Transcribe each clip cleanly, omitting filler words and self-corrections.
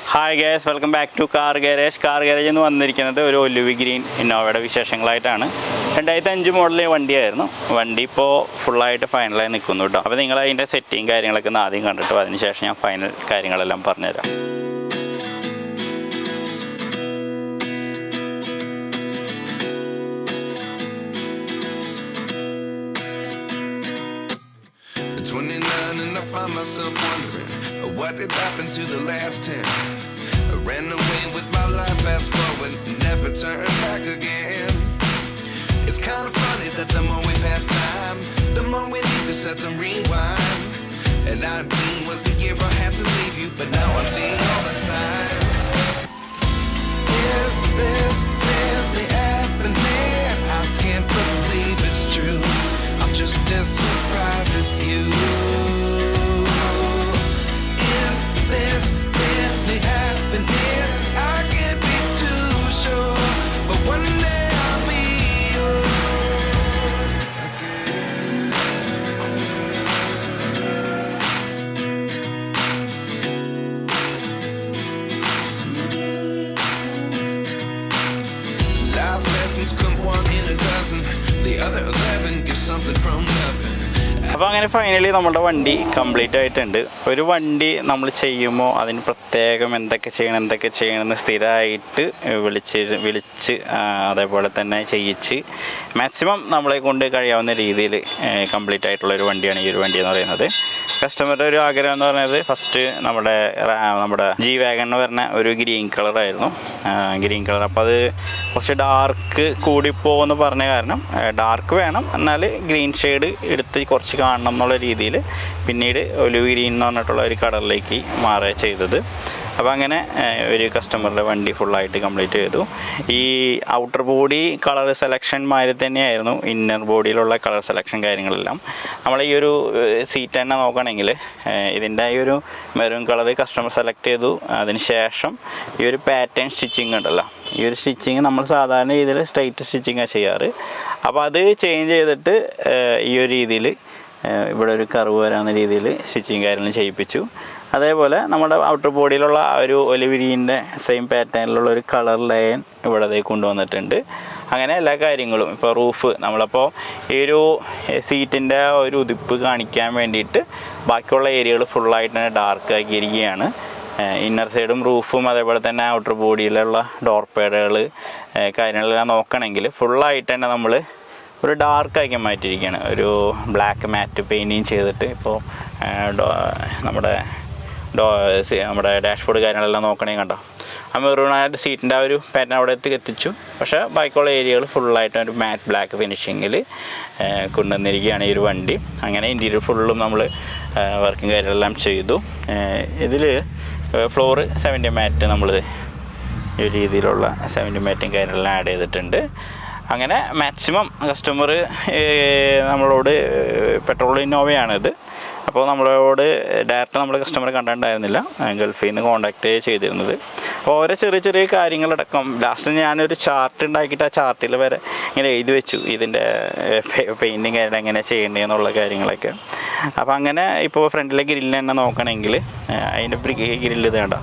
Hi guys, welcome back to Car Garage. Car Garage എന്ന് വന്നിരിക്കുന്നത് ഒരു ഒലിവ് ഗ്രീൻ ഇന്നോവയുടെ വിശേഷങ്ങളായിട്ടാണ്. 2005 മോഡലിലെ വണ്ടിയായിരുന്നു. വണ്ടി ഇപ്പോൾ ഫുള്ളായിട്ട് ഫൈനലായി നിൽക്കുന്നു കേട്ടോ. അപ്പോൾ നിങ്ങൾ അതിൻ്റെ സെറ്റിങ് കാര്യങ്ങളൊക്കെ ഒന്ന് ആദ്യം കണ്ടിട്ട് അതിനുശേഷം ഞാൻ ഫൈനൽ കാര്യങ്ങളെല്ലാം പറഞ്ഞുതരാം. Myself wondering what did happen to the last 10. I ran away with my life, fast forward, never turn back again. It's kind of funny that the more we pass time, the more we need to set the rewind. And 19 was the year I had to leave you, but now I'm seeing all the signs. Is this really happening? I can't believe it's true. I'm just as surprised as you. This really happening? I can't be too sure, but one day I'll be yours again. Life lessons come one in a dozen. The other 11 get something from nothing. അപ്പോൾ അങ്ങനെ finally നമ്മുടെ വണ്ടി complete ആയിട്ടുണ്ട്. ഒരു വണ്ടി നമ്മൾ ചെയ്യുമ്പോൾ അതിന് പ്രത്യേകം എന്തൊക്കെ ചെയ്യണമെന്ന് സ്ഥിരമായിട്ട് വിളിച്ച് അതേപോലെ തന്നെ ചെയ്യിച്ച് മാക്സിമം നമ്മളെ കൊണ്ട് കഴിയാവുന്ന രീതിയിൽ കംപ്ലീറ്റ് ആയിട്ടുള്ളൊരു വണ്ടിയാണ് ഈ ഒരു വണ്ടി എന്ന് പറയുന്നത്. കസ്റ്റമറുടെ ഒരു ആഗ്രഹം എന്ന് പറയുന്നത് ഫസ്റ്റ് നമ്മുടെ ജി വാഗൺ എന്ന് പറഞ്ഞ ഒരു ഗ്രീൻ കളറായിരുന്നു. ഗ്രീൻ കളർ അപ്പോൾ അത് കുറച്ച് ഡാർക്ക് കൂടിപ്പോകുമെന്ന് പറഞ്ഞ കാരണം ഡാർക്ക് വേണം, എന്നാൽ ഗ്രീൻ ഷെയ്ഡ് എടുത്ത് കുറച്ച് കാണണം എന്നുള്ള രീതിയിൽ പിന്നീട് ഒലിവ് ഗ്രീൻ എന്ന് പറഞ്ഞിട്ടുള്ള ഒരു കളറിലേക്ക് മാറുക ചെയ്തത്. അപ്പോൾ അങ്ങനെ ഒരു കസ്റ്റമറുടെ വണ്ടി ഫുള്ളായിട്ട് കംപ്ലീറ്റ് ചെയ്തു. ഈ ഔട്ടർ ബോഡി കളർ സെലക്ഷൻ മാതിരി തന്നെയായിരുന്നു ഇന്നർ ബോഡിയിലുള്ള കളർ സെലക്ഷൻ കാര്യങ്ങളെല്ലാം. നമ്മൾ ഈ ഒരു സീറ്റ് തന്നെ നോക്കുകയാണെങ്കിൽ ഇതിൻ്റെ ഈ ഒരു മെറൂൺ കളർ കസ്റ്റമർ സെലക്ട് ചെയ്തു. അതിന് ശേഷം ഈ ഒരു പാറ്റേൺ സ്റ്റിച്ചിങ് ഉണ്ടല്ലോ, ഈ ഒരു സ്റ്റിച്ചിങ് നമ്മൾ സാധാരണ രീതിയിൽ സ്ട്രൈറ്റ് സ്റ്റിച്ചിങ്ങാണ് ചെയ്യാറ്. അപ്പോൾ അത് ചേഞ്ച് ചെയ്തിട്ട് ഈ ഒരു രീതിയിൽ ഇവിടെ ഒരു കർവ് വരാവുന്ന രീതിയിൽ സ്റ്റിച്ചിങ് കാര്യങ്ങൾ ചെയ്യിപ്പിച്ചു. അതേപോലെ നമ്മുടെ ഔട്ടർ ബോഡിയിലുള്ള ആ ഒരു ഒലിവ് ഗ്രീനിൻ്റെ സെയിം പാറ്റേണിലുള്ള ഒരു കളർ ലൈൻ ഇവിടെ കൊണ്ടുവന്നിട്ടുണ്ട്. അങ്ങനെ എല്ലാ കാര്യങ്ങളും ഇപ്പോൾ റൂഫ് നമ്മളപ്പോൾ ഈ ഒരു സീറ്റിൻ്റെ ഒരു ഉതിപ്പ് കാണിക്കാൻ വേണ്ടിയിട്ട് ബാക്കിയുള്ള ഏരിയകൾ ഫുള്ളായിട്ട് തന്നെ ഡാർക്ക് ആക്കിയിരിക്കുകയാണ്. ഇന്നർ സൈഡും റൂഫും അതേപോലെ തന്നെ ഔട്ടർ ബോഡിയിലുള്ള ഡോർ പാഡുകൾ കാര്യങ്ങളെല്ലാം നോക്കണമെങ്കിൽ ഫുള്ളായിട്ട് തന്നെ നമ്മൾ ഒരു ഡാർക്കാക്കി മാറ്റിയിരിക്കുകയാണ്. ഒരു ബ്ലാക്ക് മാറ്റ് പെയിൻറ്റിങ് ചെയ്തിട്ട് ഇപ്പോൾ നമ്മുടെ ഡാഷ്ബോർഡ് കാര്യങ്ങളെല്ലാം നോക്കണമെങ്കിൽ കണ്ടോ ആ മെറൂണായിട്ട് സീറ്റിൻ്റെ ആ ഒരു പാറ്റേൺ അവിടെ എത്തിച്ചു. പക്ഷേ ബാക്കിയുള്ള ഏരിയകൾ ഫുള്ളായിട്ട് ഒരു മാറ്റ് ബ്ലാക്ക് ഫിനിഷിങ്ങിൽ കൊണ്ടുവന്നിരിക്കുകയാണ് ഈ ഒരു വണ്ടി. അങ്ങനെ ഇൻറ്റീരിയർ ഫുള്ളും നമ്മൾ വർക്കും കാര്യങ്ങളെല്ലാം ചെയ്തു. ഇതിൽ ഫ്ലോറ് 70 മാറ്റ് നമ്മൾ ഈ രീതിയിലുള്ള 70 മാറ്റും കാര്യങ്ങളെല്ലാം ആഡ് ചെയ്തിട്ടുണ്ട്. അങ്ങനെ മാക്സിമം കസ്റ്റമർ നമ്മളോട് പെട്രോൾ ഇന്നോവയാണിത്. അപ്പോൾ നമ്മളോട് ഡയറക്റ്റ് നമ്മൾ കസ്റ്റമറെ കണ്ടിട്ടുണ്ടായിരുന്നില്ല, ഗൾഫിൽ നിന്ന് കോൺടാക്റ്റ് ചെയ്തിരുന്നത്. അപ്പോൾ ഓരോ ചെറിയ കാര്യങ്ങളടക്കം ലാസ്റ്റ് ഞാനൊരു ചാർട്ട് ഉണ്ടാക്കിയിട്ട് ആ ചാർട്ടിൽ വരെ ഇങ്ങനെ എഴുതി വെച്ചു ഇതിൻ്റെ പെയിൻറ്റിങ് കാര്യം എങ്ങനെ ചെയ്യേണ്ടതെന്നുള്ള കാര്യങ്ങളൊക്കെ. അപ്പോൾ അങ്ങനെ ഇപ്പോൾ ഫ്രണ്ടിലെ ഗ്രില്ല് തന്നെ നോക്കണമെങ്കിൽ അതിൻ്റെ ഗ്രില്ല് ഇത് വേണ്ട,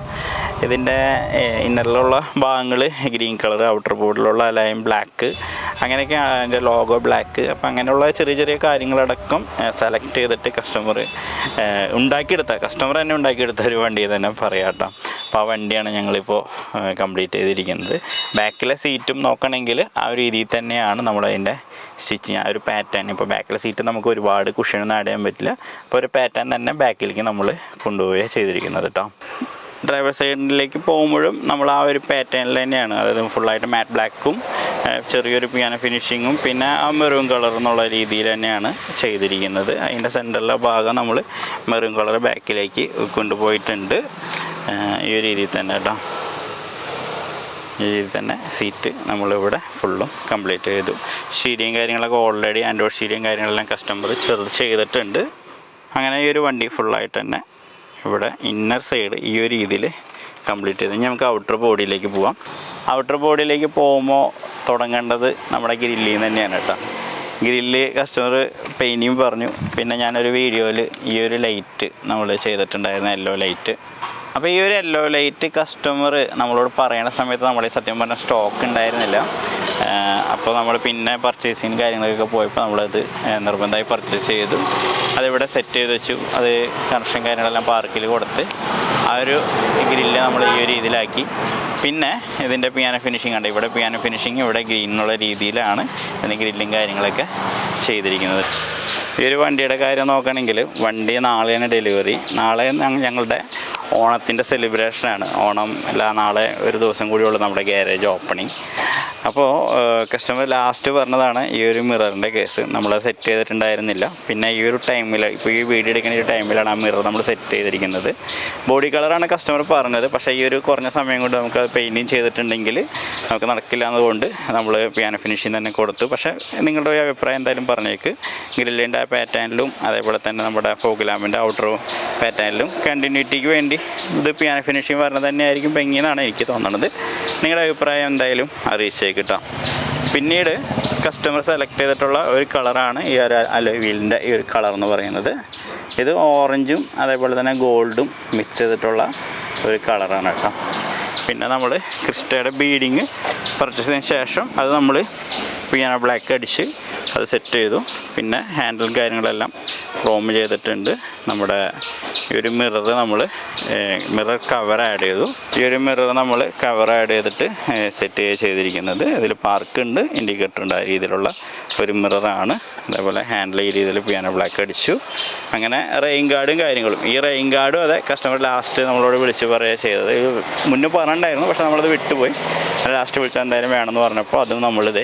ഇതിൻ്റെ ഇന്നറിലുള്ള ഭാഗങ്ങൾ ഗ്രീൻ കളർ, ഔട്ടർ ബോർഡിലുള്ള ലൈൻ ബ്ലാക്ക്, അങ്ങനെയൊക്കെ അതിൻ്റെ ലോഗോ ബ്ലാക്ക്. അപ്പോൾ അങ്ങനെയുള്ള ചെറിയ കാര്യങ്ങളടക്കം സെലക്ട് ചെയ്തിട്ട് കസ്റ്റമർ തന്നെ ഉണ്ടാക്കിയെടുത്ത ഒരു വണ്ടി തന്നെ പറയാം കേട്ടോ. അപ്പോൾ ആ വണ്ടിയാണ് ഞങ്ങളിപ്പോൾ കംപ്ലീറ്റ് ചെയ്തിരിക്കുന്നത്. ബാക്കിലെ സീറ്റും നോക്കണമെങ്കിൽ ആ ഒരു രീതിയിൽ തന്നെയാണ് നമ്മളതിൻ്റെ സ്റ്റിച്ചിങ്, ആ ഒരു പാറ്റേൺ. ഇപ്പോൾ ബാക്കിലെ സീറ്റ് നമുക്ക് ഒരുപാട് കുഷനൊന്നും ആഡ് ചെയ്യാൻ പറ്റില്ല. അപ്പോൾ ഒരു പാറ്റേൺ തന്നെ ബാക്കിലേക്ക് നമ്മൾ കൊണ്ടുപോവുകയാണ് ചെയ്തിരിക്കുന്നത് കേട്ടോ. ഡ്രൈവർ സൈഡിലേക്ക് പോകുമ്പോഴും നമ്മൾ ആ ഒരു പാറ്റേണിൽ തന്നെയാണ്, അതായത് ഫുള്ളായിട്ട് മാറ്റ് ബ്ലാക്കും ചെറിയൊരു പിയാനോ ഫിനിഷിങ്ങും പിന്നെ ആ മെറൂൺ കളർ എന്നുള്ള രീതിയിൽ തന്നെയാണ് ചെയ്തിരിക്കുന്നത്. അതിൻ്റെ സെൻറ്ററിലെ ഭാഗം നമ്മൾ മെറൂൺ കളർ ബാക്കിലേക്ക് കൊണ്ടുപോയിട്ടുണ്ട്. ഈ ഒരു രീതിയിൽ തന്നെ കേട്ടോ, ഈ രീതിയിൽ തന്നെ സീറ്റ് നമ്മളിവിടെ ഫുള്ളും കംപ്ലീറ്റ് ചെയ്തു. സ്റ്റീരിയും കാര്യങ്ങളൊക്കെ ഓൾറെഡി ആൻഡ്രോയിഡ് സ്റ്റീരിയും കാര്യങ്ങളെല്ലാം കസ്റ്റമർ ചെയ്തിട്ടുണ്ട്. അങ്ങനെ ഈ ഒരു വണ്ടി ഫുള്ളായിട്ട് തന്നെ ഇവിടെ ഇന്നർ സൈഡ് ഈ ഒരു രീതിയിൽ കംപ്ലീറ്റ് ചെയ്ത് നമുക്ക് ഔട്ടർ ബോഡിയിലേക്ക് പോവാം. ഔട്ടർ ബോഡിയിലേക്ക് പോകുമ്പോൾ തുടങ്ങേണ്ടത് നമ്മുടെ ഗ്രില്ലിൽ നിന്ന് തന്നെയാണ് കേട്ടോ. ഗ്രില്ല് കസ്റ്റമർ പെയിൻറ്റിങ് പറഞ്ഞു. പിന്നെ ഞാനൊരു വീഡിയോയിൽ ഈ ഒരു ലൈറ്റ് നമ്മൾ ചെയ്തിട്ടുണ്ടായിരുന്ന യെല്ലോ ലൈറ്റ് അപ്പോൾ ഈ ഒരു യെല്ലോ ലൈറ്റ് കസ്റ്റമർ നമ്മളോട് പറയുന്ന സമയത്ത് നമ്മളെ സത്യം പറഞ്ഞാൽ സ്റ്റോക്ക് ഉണ്ടായിരുന്നില്ല. അപ്പോൾ നമ്മൾ പിന്നെ പർച്ചേസിങ് കാര്യങ്ങളൊക്കെ പോയപ്പോൾ നമ്മളത് നിർബന്ധമായി പർച്ചേസ് ചെയ്തു. അതിവിടെ സെറ്റ് ചെയ്ത് വെച്ചു. അത് കണക്ഷൻ കാര്യങ്ങളെല്ലാം പാർക്കിൽ കൊടുത്ത് ആ ഒരു ഗ്രില്ല് നമ്മൾ ഈ ഒരു രീതിയിലാക്കി. പിന്നെ ഇതിൻ്റെ പിയാനോ ഫിനിഷിംഗ് ഉണ്ട്. ഇവിടെ പിയാനോ ഫിനിഷിങ്, ഇവിടെ ഗ്രീൻ എന്നുള്ള രീതിയിലാണ് ഇതിന് ഗ്രില്ലും കാര്യങ്ങളൊക്കെ ചെയ്തിരിക്കുന്നത്. ഈ ഒരു വണ്ടിയുടെ കാര്യം നോക്കുകയാണെങ്കിൽ വണ്ടി നാളെയാണ് ഡെലിവറി. നാളെ ഞങ്ങളുടെ ഓണത്തിൻ്റെ സെലിബ്രേഷനാണ്. ഓണം നാളെ ഒരു ദിവസം കൂടിയുള്ളൂ നമ്മുടെ ഗ്യാരേജ് ഓപ്പണിങ്. അപ്പോൾ കസ്റ്റമർ ലാസ്റ്റ് പറഞ്ഞതാണ് ഈ ഒരു മിററിൻ്റെ കേസ് നമ്മൾ സെറ്റ് ചെയ്തിട്ടുണ്ടായിരുന്നില്ല. പിന്നെ ഈ ഒരു ടൈമിൽ, ഇപ്പോൾ ഈ വീഡിയോ എടുക്കുന്ന ഈ ടൈമിലാണ് ആ മിറർ നമ്മൾ സെറ്റ് ചെയ്തിരിക്കുന്നത്. ബോഡി കളറാണ് കസ്റ്റമർ പറഞ്ഞത്. പക്ഷേ ഈ ഒരു കുറഞ്ഞ സമയം കൊണ്ട് നമുക്ക് പെയിൻറ്റിങ് ചെയ്തിട്ടുണ്ടെങ്കിൽ നമുക്ക് നടക്കില്ല എന്നതുകൊണ്ട് നമ്മൾ പിയാനോ ഫിനിഷിങ് തന്നെ കൊടുത്തു. പക്ഷേ നിങ്ങളുടെ അഭിപ്രായം എന്തായാലും പറഞ്ഞേക്ക്. ഗ്രില്ലിൻ്റെ ആ പാറ്റേണിലും അതേപോലെ തന്നെ നമ്മുടെ ഫോഗ് ലാമ്പിൻ്റെ ഔട്ടർ പാറ്റേണിലും കണ്ടിന്യൂറ്റിക്ക് വേണ്ടി ഇത് പിയാനോ ഫിനിഷിങ് പറഞ്ഞത് തന്നെയായിരിക്കും ഭംഗിയെന്നാണ് എനിക്ക് തോന്നുന്നത്. നിങ്ങളുടെ അഭിപ്രായം എന്തായാലും അറിയിച്ചേക്ക് കേട്ടോ. പിന്നീട് കസ്റ്റമർ സെലക്ട് ചെയ്തിട്ടുള്ള ഒരു കളറാണ് ഈ ഒരു അലോയ് വീലിൻ്റെ ഈ ഒരു കളർ എന്ന് പറയുന്നത്. ഇത് ഓറഞ്ചും അതേപോലെ തന്നെ ഗോൾഡും മിക്സ് ചെയ്തിട്ടുള്ള ഒരു കളറാണ് കേട്ടോ. പിന്നെ നമ്മൾ ക്രിസ്റ്റയുടെ ബീഡിങ് പർച്ചേസ് ചെയ്തതിന് ശേഷം അത് നമ്മൾ പിയാനോ ബ്ലാക്ക് അടിച്ച് അത് സെറ്റ് ചെയ്തു. പിന്നെ ഹാൻഡിൽ കാര്യങ്ങളെല്ലാം ക്രോം ചെയ്തിട്ടുണ്ട്. നമ്മുടെ ഈ ഒരു മിറർ നമ്മൾ മിറർ കവർ ആഡ് ചെയ്തു. ഈ ഒരു മിറർ നമ്മൾ കവർ ആഡ് ചെയ്തിട്ട് സെറ്റ് ചെയ്തിരിക്കുന്നത്. ഇതിൽ പാർക്ക് ഉണ്ട്, ഇൻഡിക്കേറ്റർ ഉണ്ട്, ആ രീതിയിലുള്ള ഒരു മിററാണ്. അതേപോലെ ഹാൻഡിൽ ഈ രീതിയിൽ പിയാനോ ബ്ലാക്ക് അടിച്ചു. അങ്ങനെ റെയിൻ ഗാർഡും കാര്യങ്ങളും. ഈ റെയിൻ ഗാർഡും അതെ കസ്റ്റമർ ലാസ്റ്റ് നമ്മളോട് വിളിച്ച് പറയുക ചെയ്തത്. മുന്നേ പറഞ്ഞിട്ടുണ്ടായിരുന്നു, പക്ഷേ നമ്മളത് വിട്ടുപോയി. ലാസ്റ്റ് വിളിച്ചാൽ എന്തായാലും വേണമെന്ന് പറഞ്ഞപ്പോൾ അതും നമ്മളിത്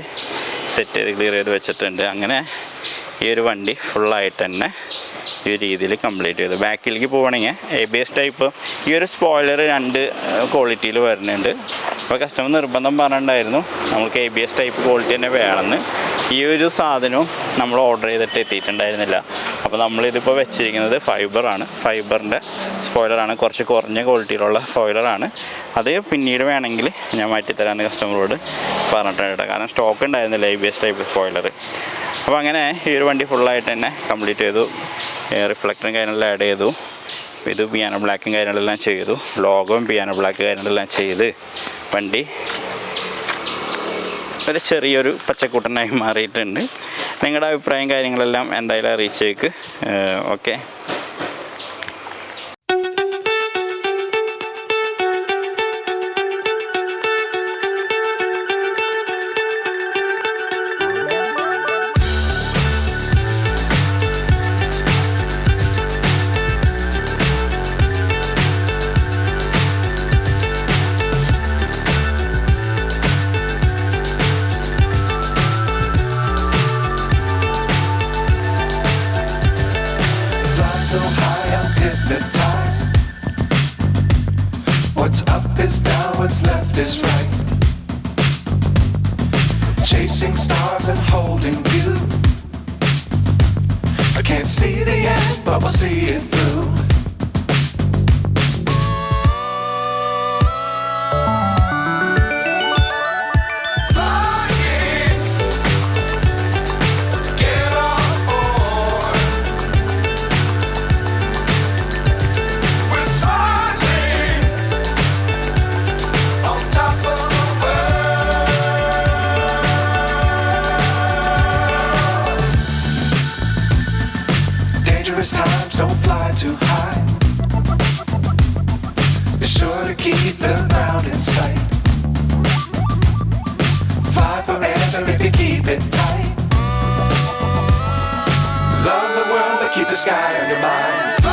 സെറ്റ് ചെയ്ത് ക്ലിയർ ചെയ്ത് വെച്ചിട്ടുണ്ട്. അങ്ങനെ ഈ ഒരു വണ്ടി ഫുള്ളായിട്ട് തന്നെ ഈ രീതിയിൽ കംപ്ലീറ്റ് ചെയ്തു. ബാക്കിലേക്ക് പോവുകയാണെങ്കിൽ ABS ടൈപ്പ് ഈ ഒരു സ്പോയിലർ 2 ക്വാളിറ്റിയിൽ വരുന്നുണ്ട്. അപ്പോൾ കസ്റ്റമർ നിർബന്ധം പറഞ്ഞിട്ടുണ്ടായിരുന്നു നമുക്ക് ABS ടൈപ്പ് ക്വാളിറ്റി തന്നെ വേണമെന്ന്. ഈ ഒരു സാധനവും നമ്മൾ ഓർഡർ ചെയ്തിട്ട് എത്തിയിട്ടുണ്ടായിരുന്നില്ല. അപ്പോൾ നമ്മളിതിപ്പോൾ വെച്ചിരിക്കുന്നത് ഫൈബറാണ്. ഫൈബറിൻ്റെ സ്പോയിലറാണ്, കുറച്ച് കുറഞ്ഞ ക്വാളിറ്റിയിലുള്ള സ്പോയിലറാണ്. അത് പിന്നീട് വേണമെങ്കിൽ ഞാൻ മാറ്റിത്തരാമെന്ന് കസ്റ്റമറോട് പറഞ്ഞിട്ടുണ്ട്. കാരണം സ്റ്റോക്ക് ഉണ്ടായിരുന്നില്ല ABS ടൈപ്പ് സ്പോയിലർ. അപ്പോൾ അങ്ങനെ ഈ ഒരു വണ്ടി ഫുള്ളായിട്ട് തന്നെ കംപ്ലീറ്റ് ചെയ്തു. റിഫ്ലക്ടറും കാര്യങ്ങളെല്ലാം ആഡ് ചെയ്തു. ഇത് പിയാനോ ബ്ലാക്കും കാര്യങ്ങളെല്ലാം ചെയ്തു. ലോഗോയും പിയാനോ ബ്ലാക്ക് കാര്യങ്ങളെല്ലാം ചെയ്ത് വണ്ടി ഒരു ചെറിയൊരു പച്ചക്കൂട്ടനായി മാറിയിട്ടുണ്ട്. നിങ്ങളുടെ അഭിപ്രായം കാര്യങ്ങളെല്ലാം എന്തായാലും അറിയിച്ചേക്ക്. Okay. So high I'm hypnotized. What's up is down, what's left is right. Chasing stars and holding you. I can't see the end, but we'll see it through. Times don't fly too high. Be sure to keep the ground in sight. Fly forever if you keep it tight. Love the world but keep the sky on your mind.